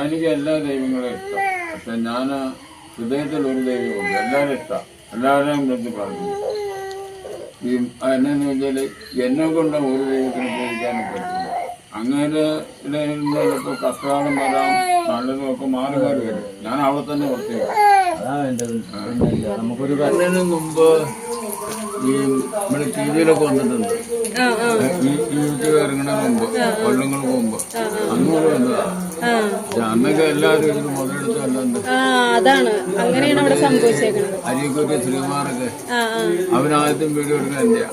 എനിക്ക് എല്ലാ ദൈവങ്ങളും ഇഷ്ടം. പക്ഷെ ഞാൻ ഹൃദയത്തിൽ ഒരു ദൈവമുണ്ട്, എല്ലാവരും ഇഷ്ടം, എല്ലാവരെയും വിളിച്ച് പറഞ്ഞു. ഈ എന്നു വെച്ചാൽ എന്നെ കൊണ്ട് ഒരു ദൈവത്തിന് ഉപയോഗിക്കാനും പറ്റില്ല. അങ്ങനെ ചിലപ്പോൾ കഷ്ടകാലം വരാം, നല്ലതും ഒക്കെ മാറി മാറി വരും. ഞാൻ അവിടെ തന്നെ വർത്തിക്കും. നമുക്കൊരു അതിന് മുമ്പ് ഈ നമ്മുടെ ടി വിയിലൊക്കെ വന്നിട്ടുണ്ട്. ഈ യൂട്യൂബ് ഇറങ്ങുന്നതിന് മുമ്പ്, കൊല്ലങ്ങൾക്ക് മുമ്പ് അങ്ങോട്ട് വന്നതാണ്. അന്നൊക്കെ എല്ലാവരും ഇതിന് മുതലെടുത്ത് വന്നിട്ടുണ്ട്. അതാണ് അങ്ങനെയാണ് അവിടെ സംഭവിച്ചേക്കുന്നത്. അരിക്കൊക്കെ ശ്രീമാരൊക്കെ അവനാദ്യം വീഡിയോ എടുക്കാൻ എന്റെയാ.